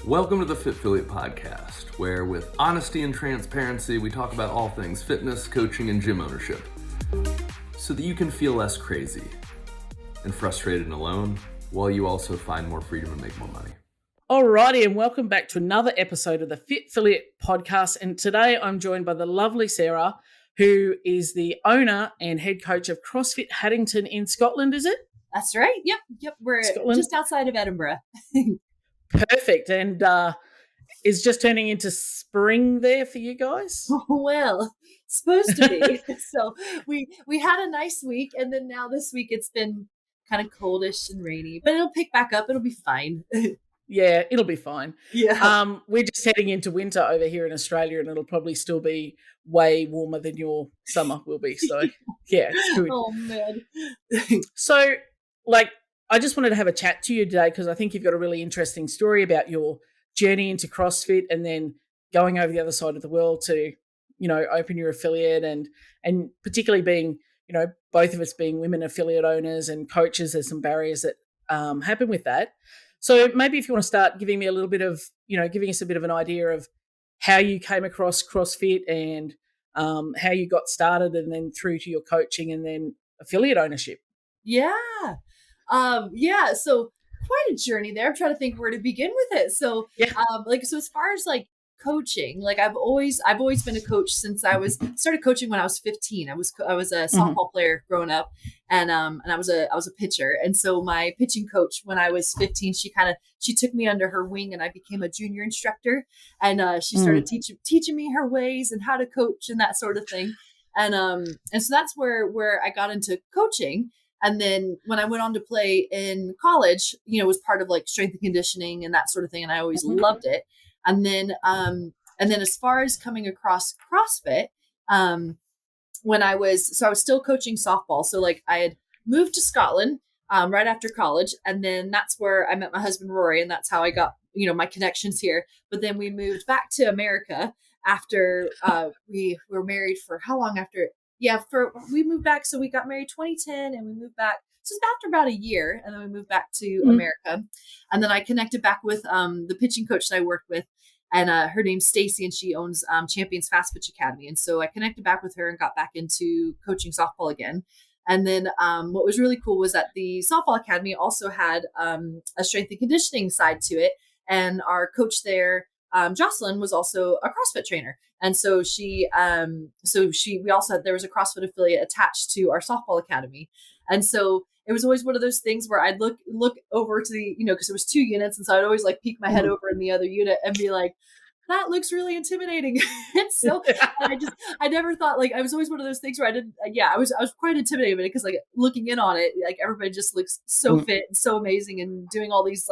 Welcome to the Fit Affiliate Podcast, where with honesty and transparency, we talk about all things fitness, coaching, and gym ownership, so that you can feel less crazy and frustrated and alone, while you also find more freedom and make more money. Alrighty, and welcome back to another episode of the Fit Affiliate Podcast. And today I'm joined by the lovely Sarah, who is the owner and head coach of CrossFit Haddington in Scotland, is it? That's right. Yep. We're Scotland. Just outside of Edinburgh. Perfect. And is just turning into spring there for you guys? Well, supposed to be. So we had a nice week, and then now this week it's been kind of coldish and rainy, but it'll pick back up. It'll be fine. Yeah, it'll be fine. Yeah. We're just heading into winter over here in Australia, and it'll probably still be way warmer than your summer will be. So yeah, it's good. Oh man. So I just wanted to have a chat to you today because I think you've got a really interesting story about your journey into CrossFit and then going over the other side of the world to, open your affiliate and particularly being, both of us being women affiliate owners and coaches, there's some barriers that happen with that. So maybe if you want to start giving me a little bit of, giving us a bit of an idea of how you came across CrossFit and how you got started and then through to your coaching and then affiliate ownership. Yeah. So quite a journey there. I'm trying to think where to begin with it. So, so as far as coaching, I've always been a coach since I started coaching when I was 15. I was a softball player growing up, and I was a pitcher. And so my pitching coach when I was 15, she took me under her wing, and I became a junior instructor. And she started teaching me her ways and how to coach and that sort of thing. And so that's where I got into coaching. And then when I went on to play in college, it was part of strength and conditioning and that sort of thing. And I always loved it. And then as far as coming across CrossFit, when I was still coaching softball. So I had moved to Scotland right after college. And then that's where I met my husband, Rory. And that's how I got, my connections here. But then we moved back to America after we were married for how long after? We moved back. So we got married 2010 and we moved back. So it's after about a year. And then we moved back to America. And then I connected back with the pitching coach that I worked with. And her name's Stacy, and she owns Champions Fast Pitch Academy. And so I connected back with her and got back into coaching softball again. And then what was really cool was that the softball academy also had a strength and conditioning side to it. And our coach there, Jocelyn, was also a CrossFit trainer. And so we also there was a CrossFit affiliate attached to our softball academy. And so it was always one of those things where I'd look over to the, because it was 2 units. And so I'd always peek my head over in the other unit and be like, that looks really intimidating. And so I never thought I was always one of those things where I was quite intimidated with it because looking in on it, everybody just looks so fit and so amazing and doing all these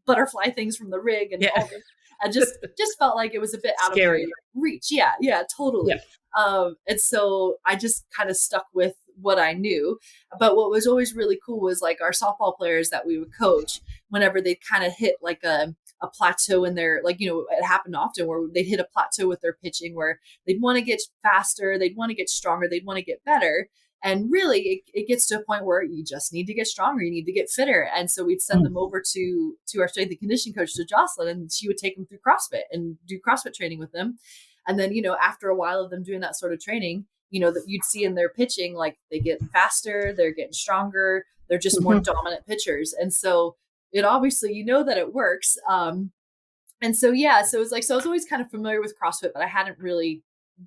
butterfly things from the rig and all this. I just felt like it was a bit out of my reach. Yeah, totally. Yeah. And so I just kind of stuck with what I knew. But what was always really cool was our softball players that we would coach whenever they kind of hit a plateau in their, it happened often where they'd hit a plateau with their pitching where they'd want to get faster, they'd want to get stronger, they'd want to get better. And really, it gets to a point where you just need to get stronger. You need to get fitter. And so we'd send them over to our strength and conditioning coach, to Jocelyn, and she would take them through CrossFit and do CrossFit training with them. And then, after a while of them doing that sort of training, that you'd see in their pitching, they get faster, they're getting stronger, they're just more dominant pitchers. And so it obviously, that it works. And so, so it was so I was always kind of familiar with CrossFit, but I hadn't really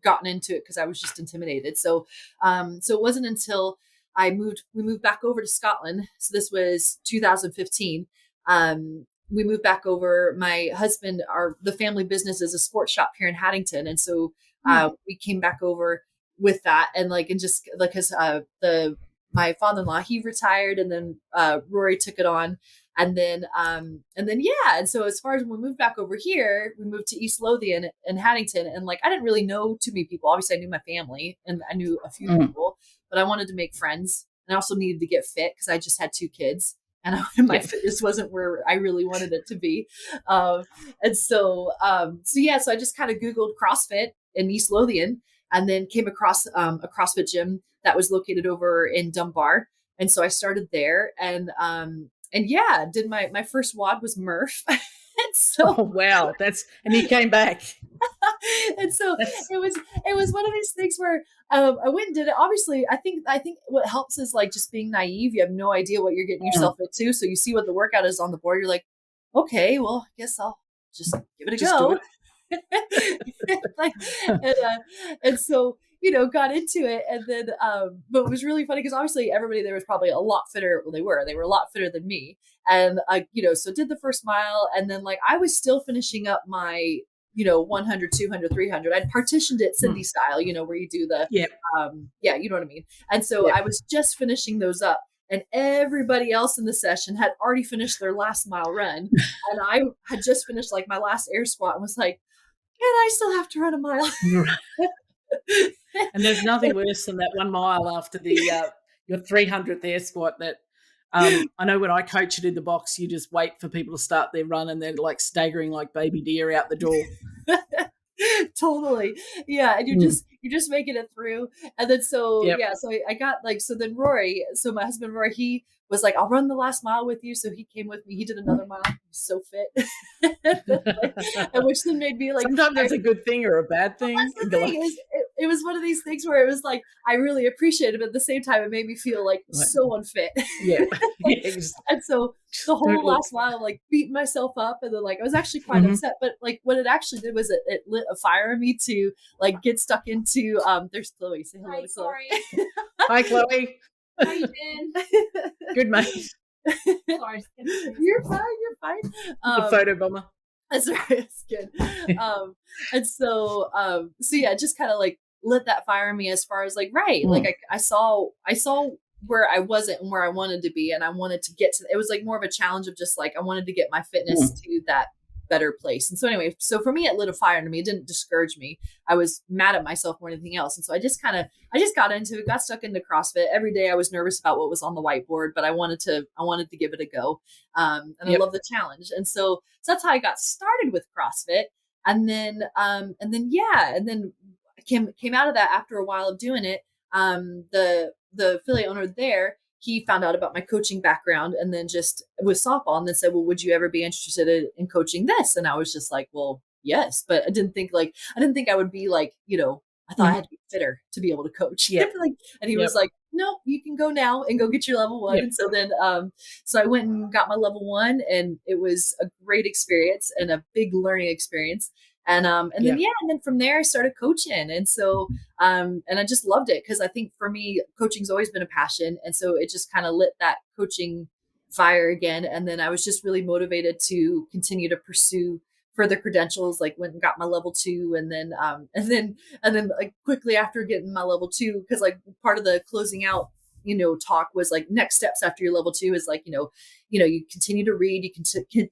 gotten into it because I was just intimidated. So it wasn't until we moved back over to Scotland. So this was 2015. We moved back over. My husband, the family business is a sports shop here in Haddington. And so we came back over with that and because my father-in-law, he retired, and then Rory took it on. And then, and so as far as when we moved back over here, we moved to East Lothian in Haddington. And I didn't really know too many people. Obviously, I knew my family and I knew a few people, but I wanted to make friends. And I also needed to get fit because I just had 2 kids. And my fitness wasn't where I really wanted it to be. So I just kind of Googled CrossFit in East Lothian and then came across a CrossFit gym that was located over in Dunbar. And so I started there, and yeah, did my first WOD was Murph. And so, oh wow, and you came back. and so it was one of these things where I went and did it. Obviously, I think what helps is like just being naive. You have no idea what you're getting yourself into. So you see what the workout is on the board. You're like, okay, well, I guess I'll just give it a go. Like, and so, you know, got into it. And then, but it was really funny because obviously everybody there was probably a lot fitter. Well, they were a lot fitter than me. And you know, so did the first mile. And then like, I was still finishing up my, you know, 100, 200, 300. I'd partitioned it Cindy style, you know, where you do the, yeah, you know what I mean? And so I was just finishing those up. And everybody else in the session had already finished their last mile run. And I had just finished like my last air squat and was like, and I still have to run a mile. And there's nothing worse than that 1 mile after the your 300th air squat that I know when I coach it in the box, you just wait for people to start their run and they're like staggering like baby deer out the door. Totally. Yeah. And you're just making it through. And then so I got like, so then Rory, so my husband Rory, he was like, I'll run the last mile with you. So he came with me. He did another mile. He was so fit. And which then made me like, sometimes that's a good thing or a bad thing. Well, that's the thing. It was one of these things where it was like, I really appreciated it, but at the same time, it made me feel like so unfit. Yeah. And so the whole last mile, I'm like beating myself up. And then like, I was actually quite upset, but like what it actually did was it lit a fire in me to like get stuck into, there's Chloe. Say hello to Chloe. Hi, Chloe. How you been? Good, mate. Sorry. You're fine. The photo bomber. That's right. It's good. And so yeah, just kind of like lit that fire in me as far as like, like I saw where I wasn't and where I wanted to be. And I wanted to get to, it was like more of a challenge of just like, I wanted to get my fitness to that better place. And so anyway, so for me, it lit a fire into me. It didn't discourage me. I was mad at myself more than anything else. And so I just got into it, got stuck into CrossFit. Every day I was nervous about what was on the whiteboard, but I wanted to give it a go. And I love the challenge. And so that's how I got started with CrossFit. And then I came out of that after a while of doing it. The affiliate owner there, he found out about my coaching background and then just with softball and then said, well, would you ever be interested in coaching this? And I was just like, well, yes, but I didn't think I would be like, you know, I thought I had to be fitter to be able to coach. Yeah. And he was like, no, you can go now and go get your level 1. And so then, so I went and got my level 1 and it was a great experience and a big learning experience. And then from there I started coaching. And so, and I just loved it because I think for me, coaching's always been a passion. And so it just kind of lit that coaching fire again. And then I was just really motivated to continue to pursue further credentials, like went and got my level 2. And then like quickly after getting my level 2, because like part of the closing out, you know, talk was like next steps after your level 2 is like, you know, you continue to read, you can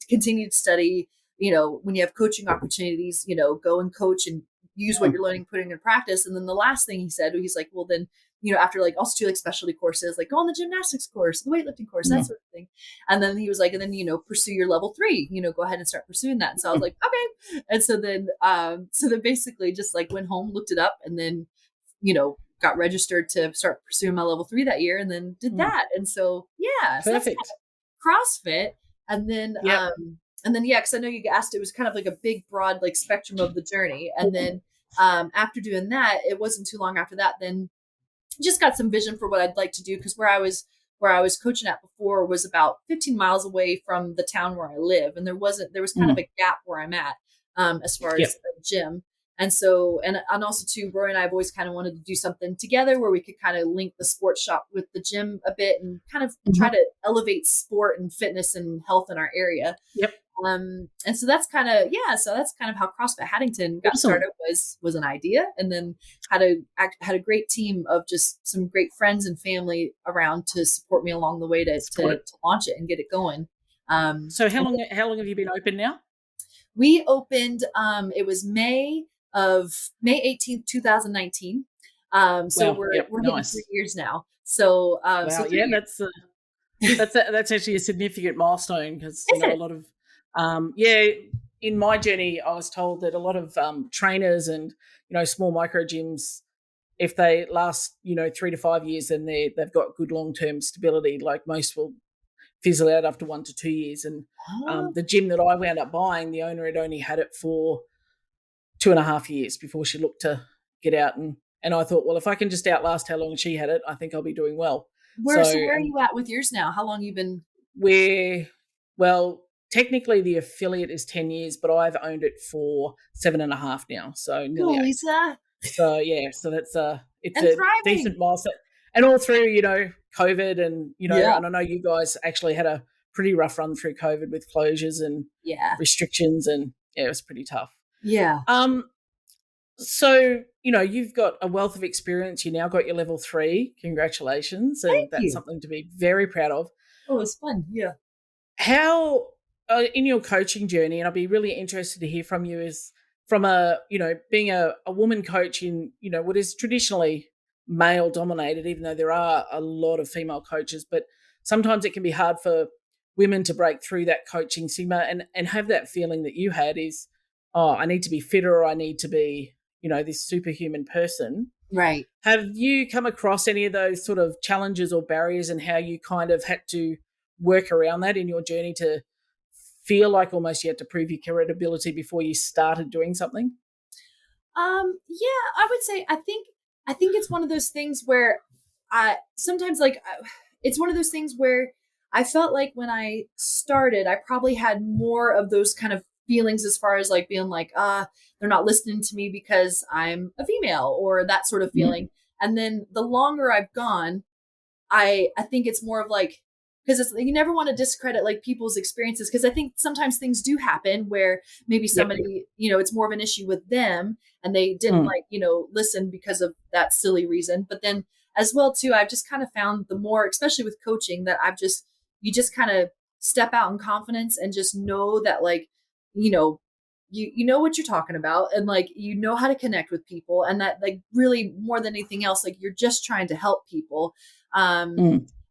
continue to study. You know, when you have coaching opportunities, you know, go and coach and use what you're learning, putting in practice. And then the last thing he said, he's like, well, then, you know, after like also do like specialty courses, like go on the gymnastics course, the weightlifting course, that sort of thing. And then he was like, and then, you know, pursue your level 3, you know, go ahead and start pursuing that. And so I was like, okay. And so then basically just like went home, looked it up and then, you know, got registered to start pursuing my level 3 that year and then did that. And so, yeah, so that's kind of CrossFit. And then, because I know you asked, it was kind of like a big, broad, like spectrum of the journey. And then after doing that, it wasn't too long after that, then just got some vision for what I'd like to do. Because where I was coaching at before was about 15 miles away from the town where I live. And there was kind of a gap where I'm at as far as the gym. And so, and also too, Roy and I have always kind of wanted to do something together where we could kind of link the sports shop with the gym a bit and kind of try to elevate sport and fitness and health in our area. Yep. And so that's kind of how CrossFit Haddington got started was an idea, and then had a great team of just some great friends and family around to support me along the way to launch it and get it going. So how long have you been open now? We opened, it was May 18th, 2019. So we're hitting 3 years now. So, that's actually a significant milestone because a lot of, in my journey, I was told that a lot of trainers and, you know, small micro gyms, if they last, you know, 3 to 5 years, then they've got good long-term stability. Like most will fizzle out after 1 to 2 years. And the gym that I wound up buying, the owner had only had it for 2.5 years before she looked to get out. And I thought, well, if I can just outlast how long she had it, I think I'll be doing well. Where are you at with yours now? How long you been? Well, technically the affiliate is 10 years, but I've owned it for 7.5 now. So nearly 8. Lisa. So yeah, so that's it's and a thriving. decent milestone. And all through, COVID and, and I know you guys actually had a pretty rough run through COVID with closures and restrictions, and it was pretty tough. Yeah. So, you've got a wealth of experience. You now got your level 3. Congratulations. And that's something to be very proud of. Oh, it's fun. Yeah. How, in your coaching journey, and I'd be really interested to hear from you, is from being a woman coach in, what is traditionally male dominated, even though there are a lot of female coaches, but sometimes it can be hard for women to break through that coaching stigma and have that feeling that you had is, I need to be fitter, or I need to be, this superhuman person. Right. Have you come across any of those sort of challenges or barriers, and how you kind of had to work around that in your journey to feel like almost you had to prove your credibility before you started doing something? Yeah, I would say, I think it's one of those things where it's one of those things where I felt like when I started, I probably had more of those kind of feelings as far as like being like, they're not listening to me because I'm a female, or that sort of feeling. Mm-hmm. And then the longer I've gone, I think it's more of like, because it's, you never want to discredit like people's experiences, because I think sometimes things do happen where maybe somebody, it's more of an issue with them and they didn't listen because of that silly reason. But then as well too, I've just kind of found the more, especially with coaching, that you just kind of step out in confidence and just know that like, you know what you're talking about, and like, how to connect with people, and that like really more than anything else, like you're just trying to help people.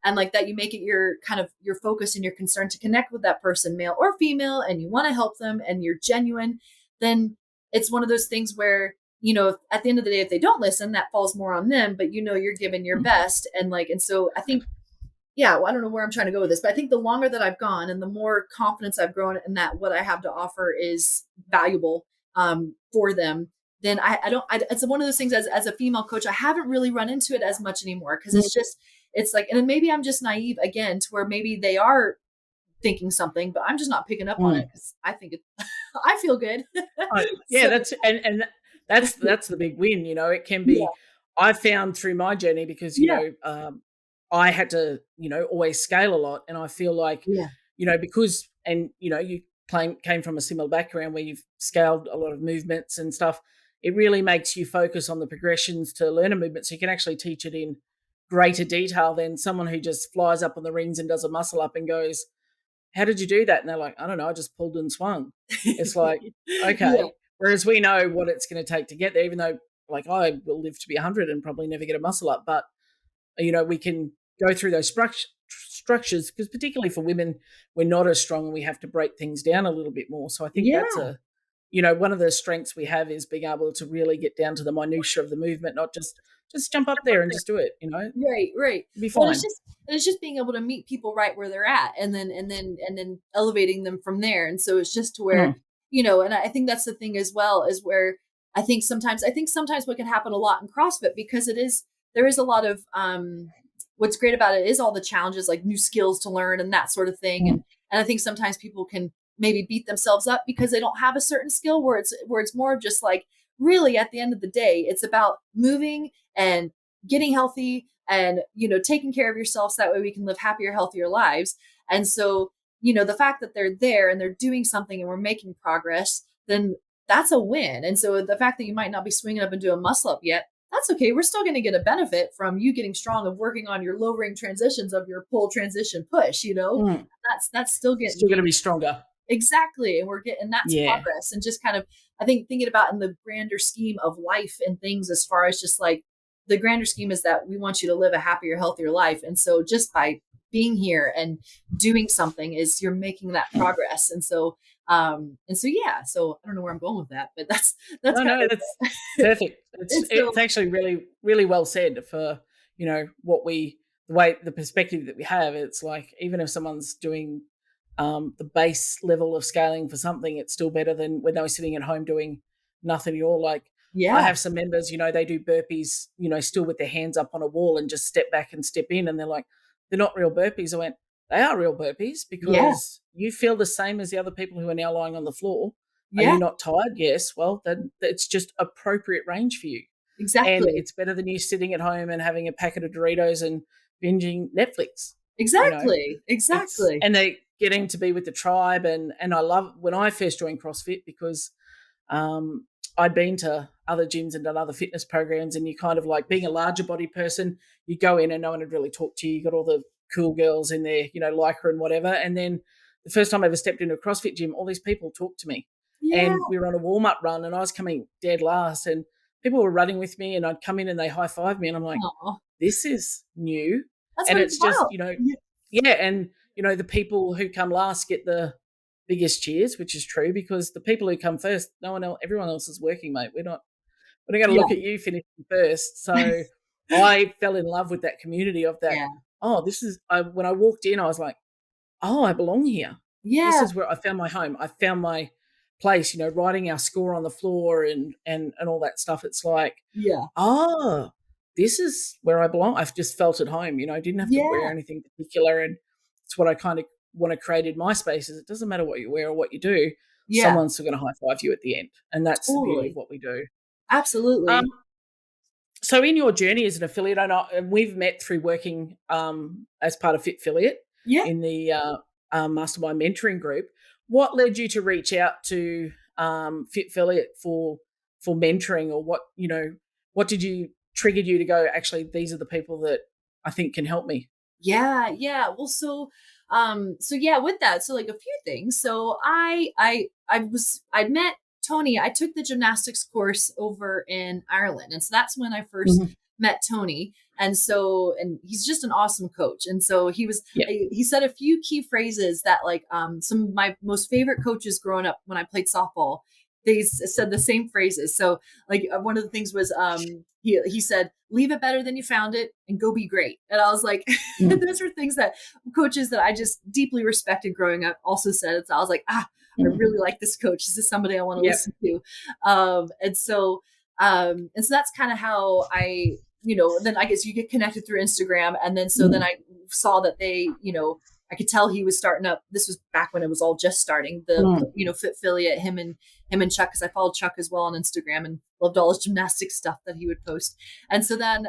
And like that you make it your kind of your focus and your concern to connect with that person, male or female, and you want to help them and you're genuine, then it's one of those things where, at the end of the day, if they don't listen, that falls more on them, but you're giving your best. And so I think, I don't know where I'm trying to go with this, but I think the longer that I've gone and the more confidence I've grown in that what I have to offer is valuable for them, then it's one of those things as a female coach, I haven't really run into it as much anymore, because it's like, and maybe I'm just naive again to where maybe they are thinking something, but I'm just not picking up on it because I think I feel good. That's the big win. It can be, I found through my journey, because, I had to, always scale a lot. And I feel like, because, and, you came from a similar background where you've scaled a lot of movements and stuff, it really makes you focus on the progressions to learn a movement. So you can actually teach it in greater detail than someone who just flies up on the rings and does a muscle up and goes, how did you do that? And they're like, I don't know, I just pulled and swung. It's like, okay. Yeah. Whereas we know what it's going to take to get there, even though like I will live to be 100 and probably never get a muscle up. But, we can go through those structures, because particularly for women, we're not as strong and we have to break things down a little bit more. So I think that's one of the strengths we have is being able to really get down to the minutiae of the movement, not just jump up there and just do it, Right. Be fine. Well, it's just being able to meet people right where they're at, and then elevating them from there. And so it's just to where, and I think that's the thing as well, is where I think sometimes what can happen a lot in CrossFit, because there is a lot of, what's great about it is all the challenges, like new skills to learn and that sort of thing. And I think sometimes people can maybe beat themselves up because they don't have a certain skill, where it's more of just like, really at the end of the day, it's about moving and getting healthy and, taking care of yourself, so that way we can live happier, healthier lives. And so, the fact that they're there and they're doing something and we're making progress, then that's a win. And so the fact that you might not be swinging up and doing muscle up yet, that's okay. We're still going to get a benefit from you getting strong, of working on your lowering transitions of your pull, transition, push, that's still going to be stronger. Exactly. And we're getting that's progress. And just kind of, I think, thinking about in the grander scheme of life and things, as far as just like the grander scheme is that we want you to live a happier, healthier life. And so just by being here and doing something is you're making that progress. And so, so I don't know where I'm going with that, but that's that's perfect. It's actually really, really well said for, what we the perspective that we have, it's like even if someone's doing the base level of scaling for something, it's still better than when they were sitting at home doing nothing at all. Like I Yeah. have some members, they do burpees, still with their hands up on a wall and just step back and step in. And they're like, they're not real burpees. I went, they are real burpees Yeah. because you feel the same as the other people who are now lying on the floor. Are Yeah. you not tired? Yes. Well, then it's just appropriate range for you. And Exactly. it's better than you sitting at home and having a packet of Doritos and binging Netflix. Exactly. Exactly. And they getting to be with the tribe. And I love when I first joined CrossFit because I'd been to other gyms and done other fitness programs, and you kind of like being a larger body person, you go in and no one would really talk to you. You got all the cool girls in there, lycra and whatever. And then the first time I ever stepped into a CrossFit gym, all these people talked to me. Yeah. And we were on a warm-up run and I was coming dead last and people were running with me and I'd come in and they high-five me and I'm like, this is new. That's and what it's just, yeah. And, the people who come last get the biggest cheers, which is true because the people who come first, everyone else is working, mate. We're not going to look at you finishing first. So I fell in love with that community of that. Yeah. Oh, when I walked in, I was like, oh, I belong here. Yeah. This is where I found my home. I found my place, writing our score on the floor and all that stuff. It's like, oh, this is where I belong. I've just felt at home, I didn't have to wear anything particular. And it's what I kind of want to create in my spaces. It doesn't matter what you wear or what you do. Someone's still going to high-five you at the end. And that's the beauty of what we do. Absolutely. So in your journey as an affiliate, and we've met through working as part of Fit Affiliate in the Mastermind Mentoring Group. What led you to reach out to Fit Affiliate for mentoring, or what triggered you to go, actually, these are the people that I think can help me? Yeah. Well, with that, so like a few things. So I'd met Tony. I took the gymnastics course over in Ireland. And so that's when I first met Tony. And he's just an awesome coach. And so he said a few key phrases that some of my most favorite coaches growing up when I played softball, they said the same phrases. So one of the things was, he said, leave it better than you found it and go be great. And I was like, those are things that coaches that I just deeply respected growing up also said. So I was like, I really like this coach. This is somebody I want to listen to. And so that's kind of how I, then I guess you get connected through Instagram. And then, then I saw that they, I could tell he was starting up. This was back when it was all just starting the Fit Affiliate, him and Chuck, because I followed Chuck as well on Instagram and loved all his gymnastics stuff that he would post. And so then,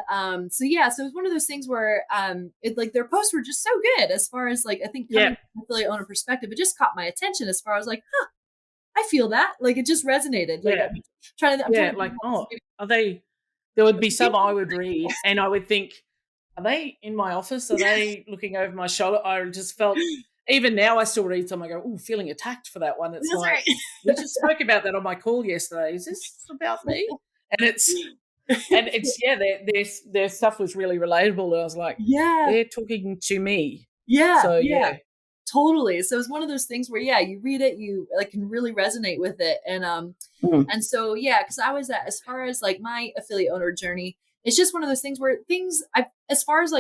so it was one of those things where their posts were just so good as far as I think coming from affiliate owner perspective, it just caught my attention as far as I feel that it just resonated. Are they? There would be some I would read and I would think, are they in my office? Are they looking over my shoulder? I just felt, even now I still read some, I go, feeling attacked for that one. It's like, we just spoke about that on my call yesterday. Is this about me? And their stuff was really relatable. And I was like, they're talking to me. Yeah. So, totally. So it's one of those things where, you read it, you can really resonate with it. And, and so, cause I was as far as my affiliate owner journey, it's just one of those things where as far as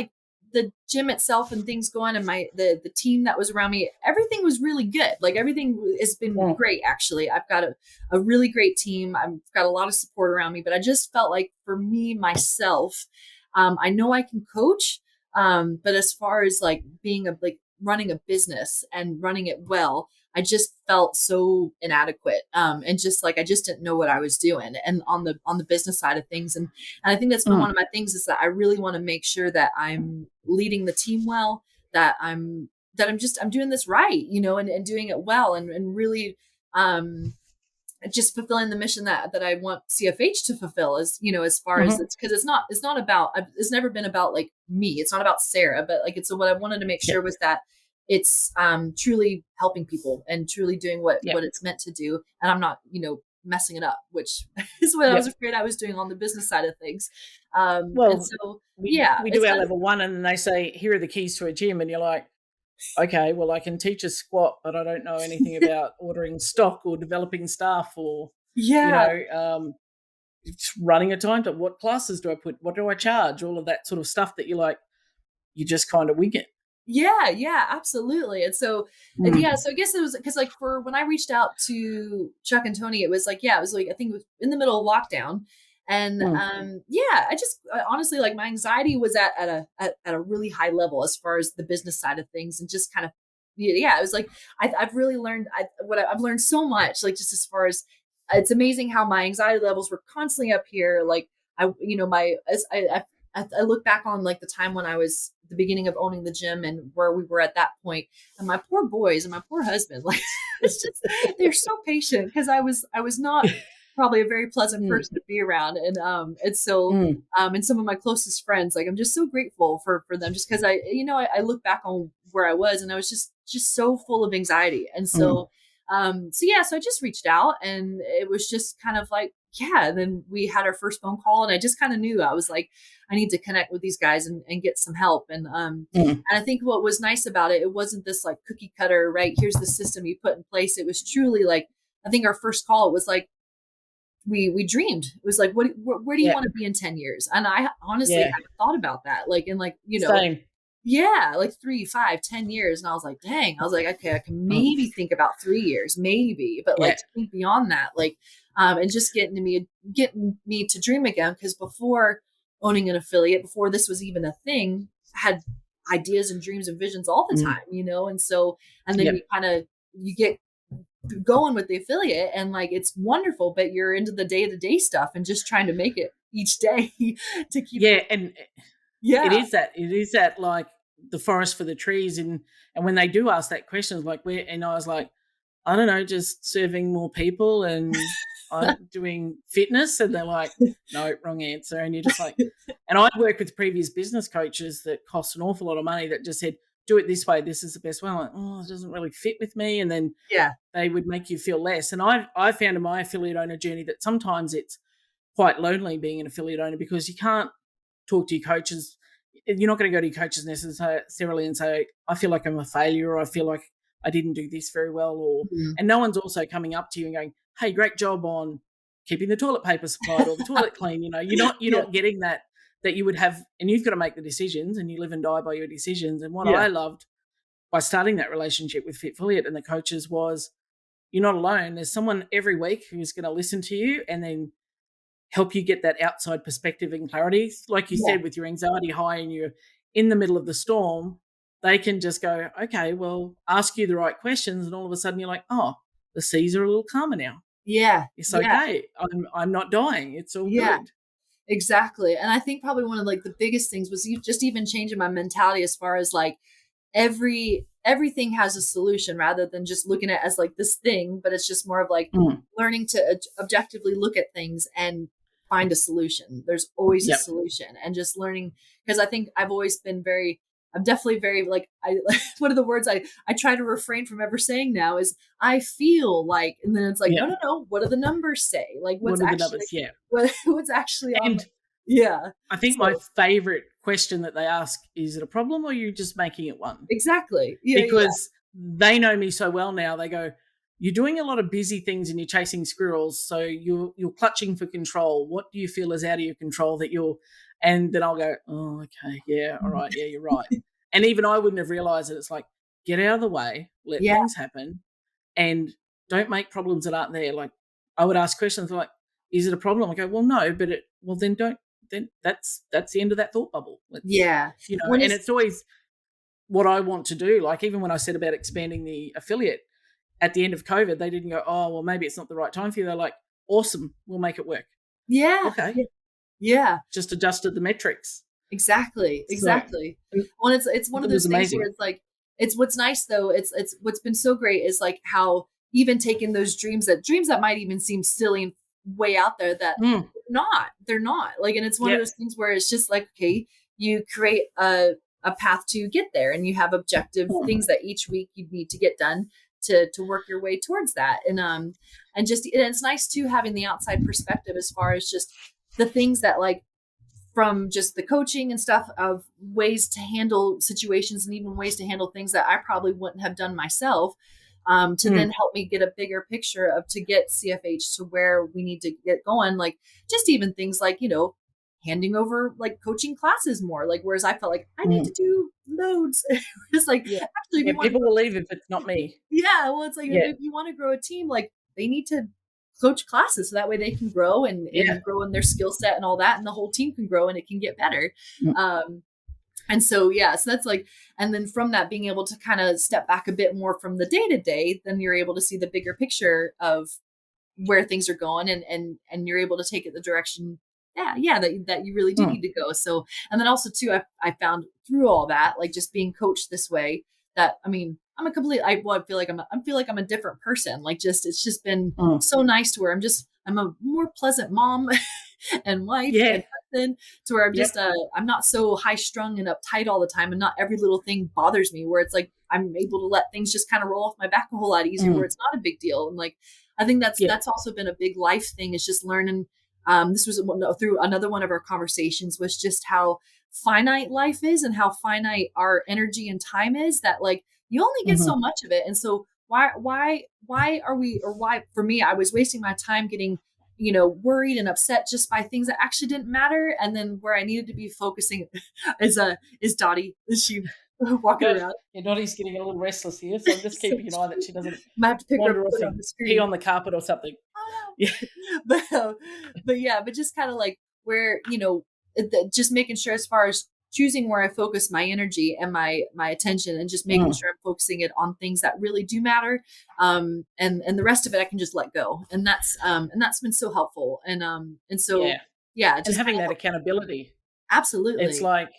the gym itself and things going and the team that was around me, everything was really good. Everything has been great. Actually, I've got a really great team. I've got a lot of support around me, but I just felt for me, myself, I know I can coach. But as far as being running a business and running it well, I just felt so inadequate. And just I just didn't know what I was doing and on the business side of things. And I think that's been one of my things is that I really want to make sure that I'm leading the team well, that I'm doing this right, and doing it well and really, just fulfilling the mission that I want CFH to fulfill as far as it's because it's not about, it's never been about me. It's not about Sarah, but it's what I wanted to make sure was that it's truly helping people and truly doing what it's meant to do. And I'm not, messing it up, which is what I was afraid I was doing on the business side of things. We do our level 1 and they say, here are the keys to a gym. And you're like, okay, well, I can teach a squat, but I don't know anything about ordering stock or developing staff or, running a time to what classes do I put? What do I charge? All of that sort of stuff that you're like, you just kind of wing it. Yeah, absolutely. And so, so I guess it was because like for when I reached out to Chuck and Tony, it was like, it was like, I think it was in the middle of lockdown. And I just honestly, like my anxiety was at a really high level as far as the business side of things, and just kind of, it was like, I've really learned I've learned so much, like just as far as, it's amazing how my anxiety levels were constantly up here. Like I look back on like the time when I was the beginning of owning the gym and where we were at that point, and my poor boys and my poor husband, like it's just, they're so patient because I was not probably a very pleasant person to be around. And so, and some of my closest friends, like I'm just so grateful for them, just because I look back on where I was, and I was just so full of anxiety. And so, so I just reached out, and it was just kind of like, and then we had our first phone call, and I just kind of knew, I was like, I need to connect with these guys and get some help. And I think what was nice about it wasn't this like cookie cutter, right? Here's the system you put in place. It was truly like, I think our first call, it was like, we dreamed. It was like, where do you want to be in 10 years? And I honestly haven't thought about that. Like, in like, Same. Like 3, 5, 10 years. And I was like, dang, I was like, okay, I can maybe think about 3 years, maybe, but like to think beyond that, like, and just getting me to dream again. Cause before owning an affiliate, before this was even a thing, I had ideas and dreams and visions all the time, And so, and then you get going with the affiliate, and like, it's wonderful, but you're into the day-to-day stuff and just trying to make it each day to keep. It is that like the forest for the trees. And when they do ask that question, like where, and I was like, I don't know, just serving more people and I'm doing fitness. And they're like, no, wrong answer. And you're just like, and I'd worked with previous business coaches that cost an awful lot of money that just said, do it this way. This is the best way. I'm like, oh, it doesn't really fit with me. And then they would make you feel less. And I found in my affiliate owner journey that sometimes it's quite lonely being an affiliate owner, because you can't talk to your coaches. You're not going to go to your coaches necessarily and say, I feel like I'm a failure, or I feel like I didn't do this very well, or and no one's also coming up to you and going, hey, great job on keeping the toilet paper supplied or the toilet clean. You're not getting that you would have, and you've got to make the decisions, and you live and die by your decisions. And what I loved by starting that relationship with Fitfiliate and the coaches was, you're not alone. There's someone every week who's going to listen to you and then help you get that outside perspective and clarity. Like you said, with your anxiety high and you're in the middle of the storm, they can just go, okay, well, ask you the right questions. And all of a sudden you're like, oh, the seas are a little calmer now. Yeah. It's okay. I'm not dying. It's all good. Exactly. And I think probably one of like the biggest things was just even changing my mentality as far as like everything has a solution, rather than just looking at it as like this thing, but it's just more of like learning to objectively look at things and find a solution. There's always a solution, and just learning, because I think I'm definitely very like, one of the words I try to refrain from ever saying now is I feel like, and then it's like, no, what do the numbers say? Like what's actually on. I think my favorite question that they ask, is it a problem or are you just making it one? Exactly. Because they know me so well now. They go, you're doing a lot of busy things and you're chasing squirrels, so you're clutching for control. What do you feel is out of your control that you're, and then I'll go, oh, okay, yeah, all right, yeah, you're right. And even I wouldn't have realized it. It's like, get out of the way, let things happen, and don't make problems that aren't there. Like I would ask questions like, is it a problem? I go, well, no, but then don't. Then that's the end of that thought bubble. And it's always what I want to do. Like even when I said about expanding the affiliate at the end of COVID, they didn't go, oh, well, maybe it's not the right time for you. They're like, awesome, we'll make it work. Yeah. Okay. Yeah. Just adjusted the metrics. Exactly. Well, it's one of those things where it's like, it's what's nice though. It's what's been so great is like how even taking those dreams that might even seem silly and way out there, that they're not like, and it's one of those things where it's just like, okay, you create a path to get there, and you have objective things that each week you need to get done to work your way towards that. And it's nice too, having the outside perspective as far as just the things that, like, from just the coaching and stuff, of ways to handle situations and even ways to handle things that I probably wouldn't have done myself, to then help me get a bigger picture to get CFH to where we need to get going. Like just even things like, handing over like coaching classes more, like, whereas I felt like I need to do loads. It's like, actually, if you want people will leave if it's not me. yeah, well, it's like if you want to grow a team, like they need to coach classes so that way they can grow and grow in their skill set and all that, and the whole team can grow and it can get better. And so, so that's like, and then from that, being able to kind of step back a bit more from the day to day, then you're able to see the bigger picture of where things are going, and you're able to take it the direction that you really do need to go. So, and then also too, I found through all that, like just being coached this way, that, I mean, I feel like I'm a different person. Like it's just been so nice to where I'm a more pleasant mom and wife and husband, to where I'm just, I'm not so high strung and uptight all the time, and not every little thing bothers me, where it's like, I'm able to let things just kind of roll off my back a whole lot easier, where it's not a big deal. And like, I think that's also been a big life thing, is just learning. This was through another one of our conversations, was just how finite life is and how finite our energy and time is, that like you only get so much of it. And so why are we, or why, for me, I was wasting my time getting, worried and upset just by things that actually didn't matter. And then where I needed to be focusing is Dottie. Is she walking around? Yeah, Dottie's getting a little restless here, so I'm just keeping an eye that she doesn't wander off and pee on the carpet or something. Yeah, but just kind of like where, just making sure, as far as choosing where I focus my energy and my attention, and just making sure I'm focusing it on things that really do matter. And the rest of it I can just let go. And that's been so helpful. And so, just and having that accountability. Absolutely. It's like,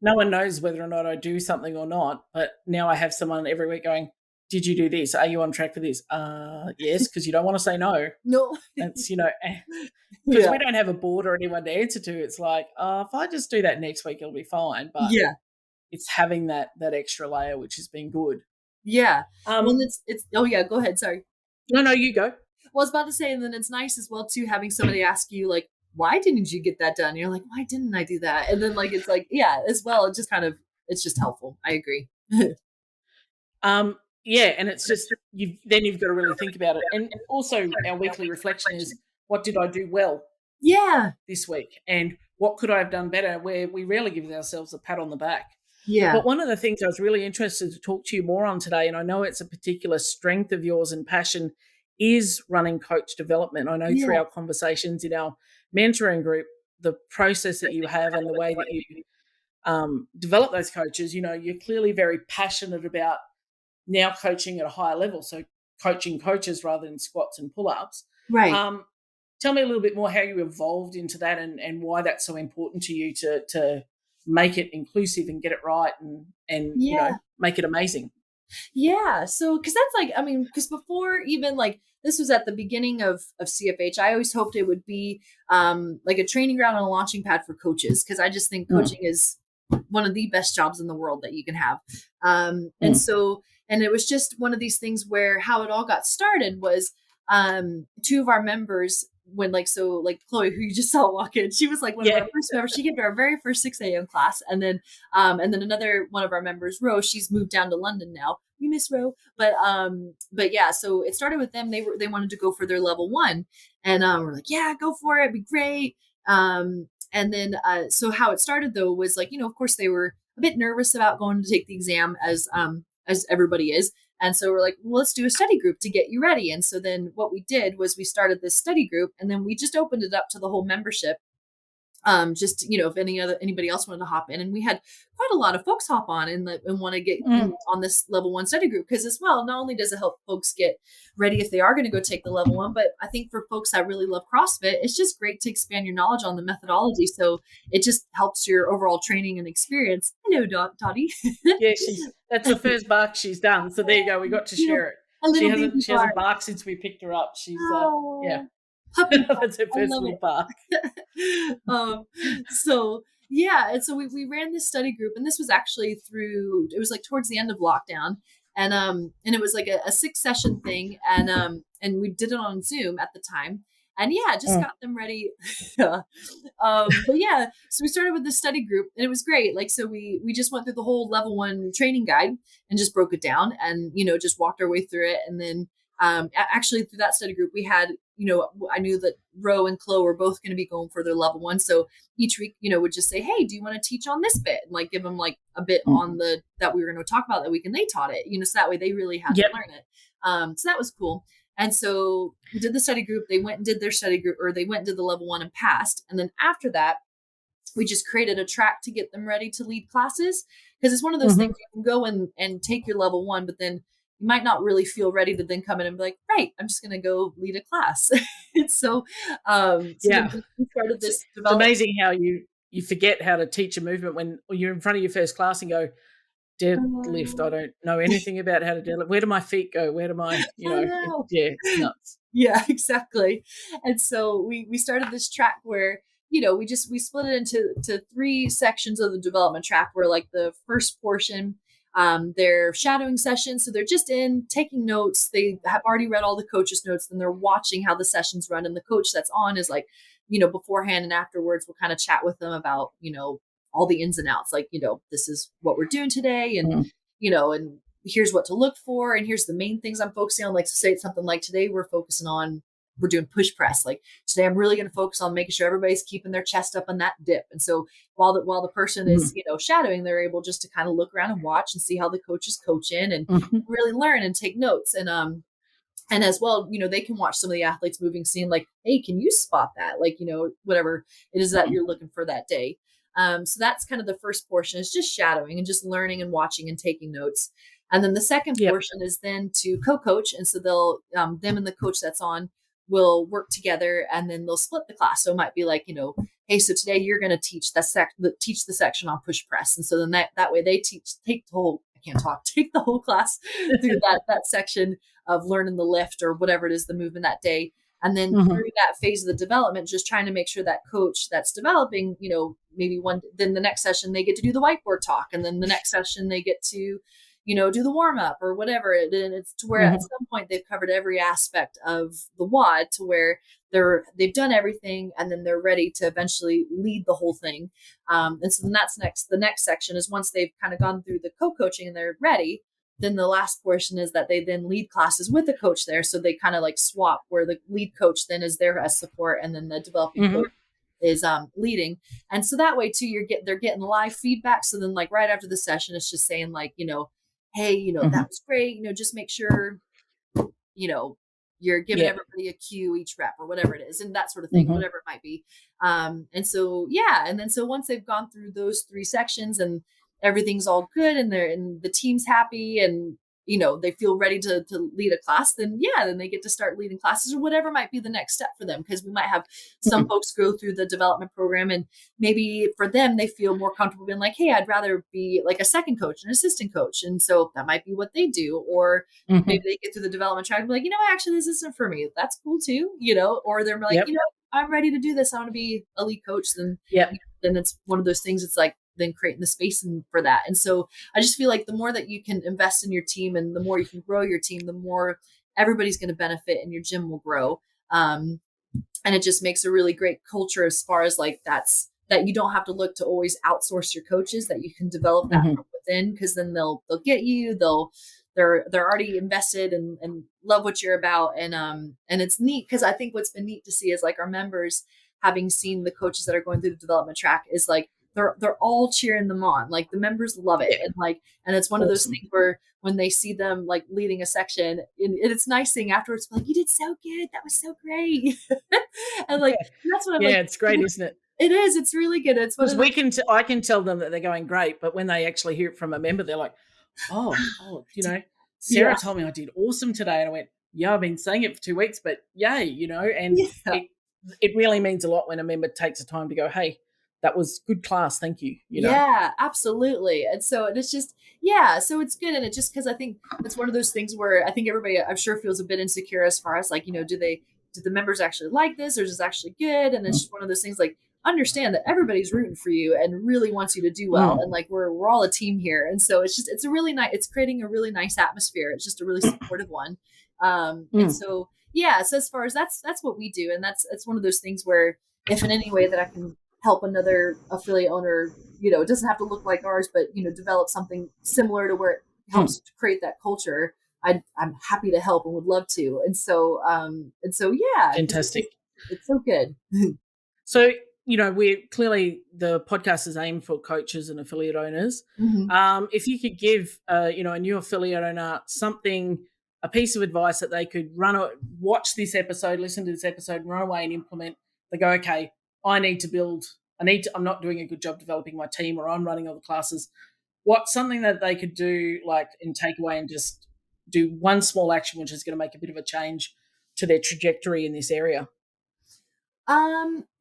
no one knows whether or not I do something or not, but now I have someone every week going, did you do this? Are you on track for this? Yes, because you don't want to say no. No. It's, because we don't have a board or anyone to answer to. It's like, if I just do that next week, it'll be fine. But it's having that extra layer, which has been good. Yeah. Well, it's go ahead. Sorry. No, you go. Well, I was about to say, and then it's nice as well too, having somebody ask you like, why didn't you get that done? And you're like, why didn't I do that? And then like, it's like, as well, it just kind of, it's just helpful. I agree. And it's just, you've got to really think about it. And also our weekly reflection is, what did I do well this week? And what could I have done better? Where we rarely give ourselves a pat on the back. Yeah. But one of the things I was really interested to talk to you more on today, and I know it's a particular strength of yours and passion, is running coach development. I know through our conversations in our mentoring group, the process that you have and the way that you develop those coaches, you're clearly very passionate about now coaching at a higher level. So coaching coaches rather than squats and pull-ups. Right. Tell me a little bit more how you evolved into that, and why that's so important to you to make it inclusive and get it right and make it amazing. Yeah. So, cause that's like, I mean, cause before even like, this was at the beginning of CFH, I always hoped it would be like a training ground and a launching pad for coaches. Cause I just think coaching is one of the best jobs in the world that you can have. And so, and it was just one of these things where how it all got started was two of our members, when like Chloe, who you just saw walk in, she was like one of our first members. She came to our very first 6 a.m. class. And then another one of our members, Ro, she's moved down to London now. We miss Ro. But yeah, so it started with them. They wanted to go for their level 1. And we're like, yeah, go for it. It'd be great. And then so how it started though was like, of course they were a bit nervous about going to take the exam as everybody is. And so we're like, well, let's do a study group to get you ready. And so then what we did was we started this study group, and then we just opened it up to the whole membership. Just, if anybody else wanted to hop in, and we had quite a lot of folks hop on and want to get on this level 1 study group. Cause as well, not only does it help folks get ready if they are going to go take the level 1, but I think for folks that really love CrossFit, it's just great to expand your knowledge on the methodology. So it just helps your overall training and experience. Hello, Dottie. Yeah, that's the first bark she's done. So there you go. We got to share it. She hasn't barked since we picked her up. She's that's her first little bark. So and so we ran this study group, and this was actually it was like towards the end of lockdown, and it was like a 6-session thing, and we did it on Zoom at the time. And just got them ready. But so we started with this study group, and it was great. Like, so we just went through the whole level 1 training guide and just broke it down and, just walked our way through it. And then actually through that study group, we had, I knew that Ro and Chloe were both going to be going for their level 1. So each week, would just say, hey, do you want to teach on this bit? And like give them like a bit on that we were going to talk about that week, and they taught it, so that way they really had to learn it. So that was cool. And so we did the study group. They went and did their study group, or they went and did the level 1 and passed. And then after that, we just created a track to get them ready to lead classes. Because it's one of those things you can go and take your level 1, but then you might not really feel ready to then come in and be like, right, I'm just going to go lead a class. And so, we started this. It's amazing how you forget how to teach a movement when you're in front of your first class and go, deadlift. I don't know anything about how to deadlift. Where do my feet go? Where do my, it's nuts. Yeah, exactly. And so we started this track where, we split it into 3 sections of the development track, where like the first portion, they're shadowing sessions. So they're just in taking notes. They have already read all the coaches' notes, and they're watching how the sessions run. And the coach that's on is like, beforehand and afterwards, we'll kind of chat with them about, all the ins and outs, like, this is what we're doing today. And, and here's what to look for. And here's the main things I'm focusing on. Like, so say it's something like today, we're doing push press. Like today, I'm really going to focus on making sure everybody's keeping their chest up on that dip. And so while the person is, shadowing, they're able just to kind of look around and watch and see how the coach is coaching and really learn and take notes. And as well, they can watch some of the athletes moving, seeing like, hey, can you spot that? Like, whatever it is that you're looking for that day. So that's kind of the first portion, is just shadowing and just learning and watching and taking notes. And then the second portion is then to co-coach. And so they'll, them and the coach that's on will work together, and then they'll split the class. So it might be like, hey, so today you're going to teach the section on push press. And so then that way they take the whole class through that section of learning the lift or whatever it is, the movement that day. And then through that phase of the development, just trying to make sure that coach that's developing, maybe then the next session they get to do the whiteboard talk. And then the next session they get to, do the warm up or whatever. And it's to where at some point they've covered every aspect of the WOD, to where they've done everything, and then they're ready to eventually lead the whole thing. And so then the next section is, once they've kind of gone through the co-coaching and they're ready, then the last portion is that they then lead classes with the coach there. So they kind of like swap, where the lead coach then is there as support, and then the developing coach is leading. And so that way too, they're getting live feedback. So then like right after the session, it's just saying like, hey, that was great. Just make sure, you're giving everybody a cue each rep or whatever it is, and that sort of thing, whatever it might be. And so, and then so once they've gone through those 3 sections and everything's all good, and the team's happy, and they feel ready to lead a class, then they get to start leading classes or whatever might be the next step for them. Because we might have some folks go through the development program, and maybe for them, they feel more comfortable being like, hey, I'd rather be like a second coach, an assistant coach. And so that might be what they do. Or maybe they get through the development track and be like, actually, this isn't for me. That's cool too, or they're like, I'm ready to do this. I want to be a lead coach. Then, then it's one of those things. It's like, then creating the space for that. And so I just feel like the more that you can invest in your team, and the more you can grow your team, the more everybody's going to benefit, and your gym will grow. And it just makes a really great culture, as far as like that you don't have to look to always outsource your coaches, that you can develop that from within, because then they'll get you, they're already invested and love what you're about. And it's neat, because I think what's been neat to see is like our members, having seen the coaches that are going through the development track, is like, they're all cheering them on. Like the members love it. And it's one of those things where when they see them like leading a section, and it's nice seeing afterwards, like, you did so good. That was so great. And like, that's what I'm like. Yeah, it's great, isn't it? It is. It's really good. It's because I can tell them that they're going great, but when they actually hear it from a member, they're like, oh, Sarah told me I did awesome today. And I went, I've been saying it for 2 weeks, but yay, and it really means a lot when a member takes the time to go, hey, that was good class. Thank you. Yeah, absolutely. And so it's just, so it's good. And it just, because I think it's one of those things where I think everybody, I'm sure, feels a bit insecure as far as like, do the members actually like this, or is this actually good? And it's just one of those things, like, understand that everybody's rooting for you and really wants you to do well. And like, we're all a team here. And so it's just, it's creating a really nice atmosphere. It's just a really supportive one. And so, so as far as that's what we do. And it's one of those things where, if in any way that I can help another affiliate owner, it doesn't have to look like ours, but, develop something similar to where it helps to create that culture. I'm happy to help and would love to. And so yeah, Fantastic. it's so good. So, we're clearly, the podcast is aimed for coaches and affiliate owners. Mm-hmm. If you could give, a new affiliate owner a piece of advice that they could watch this episode, listen to this episode, and run away and implement, they go, okay, I'm not doing a good job developing my team, or I'm running all the classes. What's something that they could do, and take away and just do one small action, which is going to make a bit of a change to their trajectory in this area?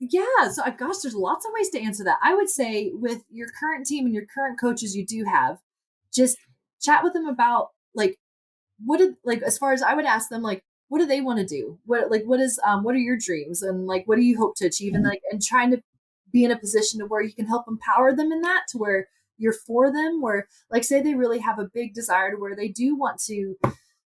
Yeah. So gosh, there's lots of ways to answer that. I would say with your current team and your current coaches you do have, just chat with them about as far as I would ask them, what do they want to do? What are your dreams, and what do you hope to achieve? And and trying to be in a position to where you can help empower them in that, to where you're for them, where say they really have a big desire to where they do want to,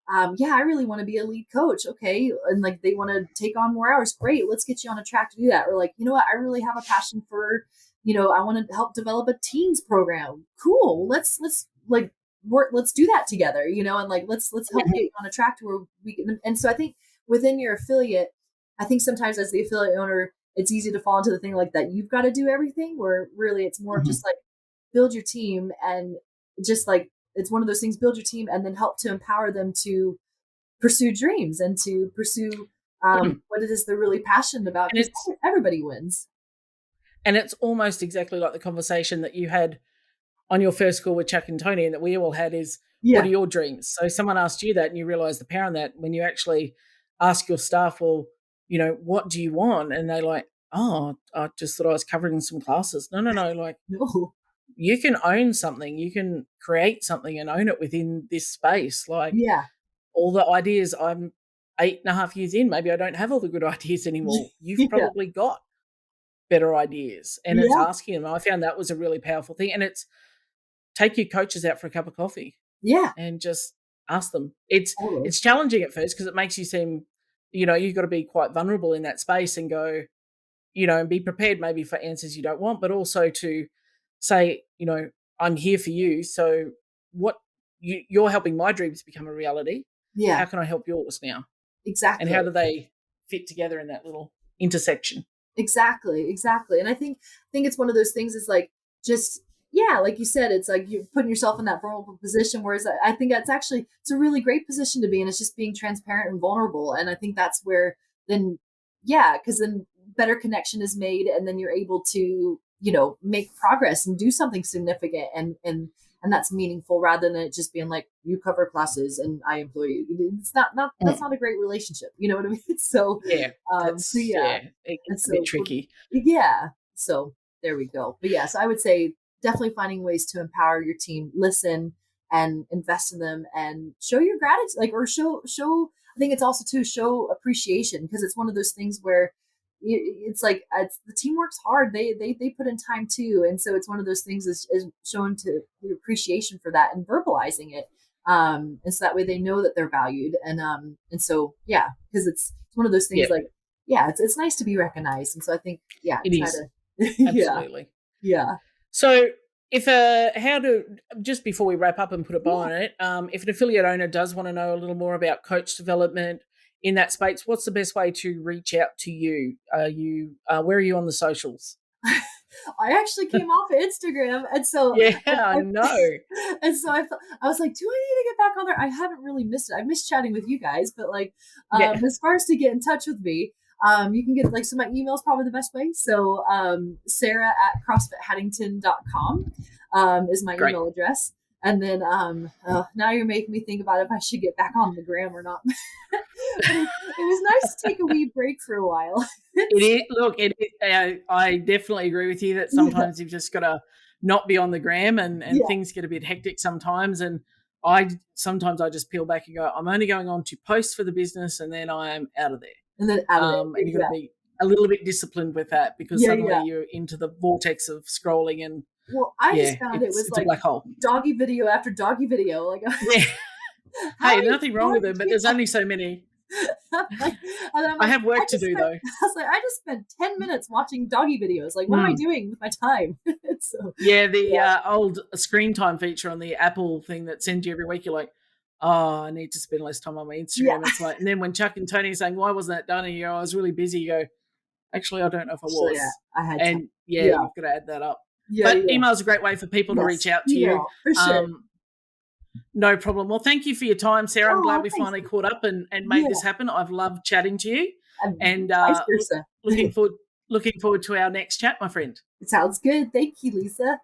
I really want to be a lead coach. Okay. And they want to take on more hours. Great. Let's get you on a track to do that. Or you know what? I really have a passion for, I want to help develop a teams program. Cool. Let's work. Let's do that together, and let's help get you on a track to where we can. And so I think within your affiliate, I think sometimes as the affiliate owner, it's easy to fall into the thing that you've got to do everything, where really it's more of just build your team, and just it's one of those things, build your team and then help to empower them to pursue dreams and to pursue what it is they're really passionate about. And everybody wins. And it's almost exactly like the conversation that you had on your first call with Chuck and Tony, and that we all had, is what are your dreams? So someone asked you that, and you realize the power in that when you actually ask your staff, well, what do you want? And they're like, oh, I just thought I was covering some classes. No. No. You can own something, you can create something and own it within this space. All the ideas, I'm 8.5 years in, maybe I don't have all the good ideas anymore. You've probably got better ideas, and it's asking them. I found that was a really powerful thing. And it's take your coaches out for a cup of coffee. Yeah. And just ask them. It's challenging at first because it makes you seem, you've got to be quite vulnerable in that space and go, and be prepared maybe for answers you don't want, but also to say, I'm here for you. So what you're helping my dreams become a reality. Yeah. How can I help yours now? Exactly. And how do they fit together in that little intersection? Exactly. And I think it's one of those things is just, like you said, it's you're putting yourself in that vulnerable position. Whereas I think it's a really great position to be in. It's just being transparent and vulnerable. And I think that's where then, because then better connection is made, and then you're able to, make progress and do something significant and that's meaningful, rather than it just being you cover classes and I employ you. It's not that's not a great relationship. You know what I mean? So it gets a bit tricky. Yeah. So there we go. But so I would say definitely finding ways to empower your team, listen and invest in them, and show your gratitude, or show. I think it's also to show appreciation, because it's one of those things where it's the team works hard. They put in time too. And so it's one of those things is showing to the appreciation for that and verbalizing it. And so that way they know that they're valued. And so, because it's one of those things it's nice to be recognized. And so I think, it is. Absolutely. Yeah. So just before we wrap up and put a bow on it, if an affiliate owner does want to know a little more about coach development in that space, what's the best way to reach out to you? Where are you on the socials? I actually came off of Instagram, and so I know. And so I was like, do I need to get back on there? I haven't really missed it. I missed chatting with you guys, but as far as to get in touch with me, you can get so my email is probably the best way. So Sarah at CrossFitHaddington.com is my email address. And then now you're making me think about if I should get back on the gram or not. It was nice to take a wee break for a while. I definitely agree with you that sometimes you've just got to not be on the gram, and things get a bit hectic sometimes. And sometimes I just peel back and go, I'm only going on to post for the business, and then I am out of there. And then and you've got to be a little bit disciplined with that, because suddenly you're into the vortex of scrolling and. Well, I just found it was a black hole. Doggy video after doggy video. Hey, nothing wrong with them, but there's only so many. I have work to do, though. I was like, I just spent 10 minutes watching doggy videos. What am I doing with my time? The old screen time feature on the Apple thing that sends you every week, you're like, oh, I need to spend less time on my Instagram. Yeah. It's like, and then when Chuck and Tony are saying, why wasn't that done? And I was really busy. You go, actually, I don't know if I was. Yeah, I had and time. you've got to add that up. Yeah, but email's a great way for people to reach out to you. For sure. No problem. Well, thank you for your time, Sarah. I'm glad we finally caught up and made this happen. I've loved chatting to you, and vice versa. looking forward to our next chat, my friend. Sounds good. Thank you, Lisa.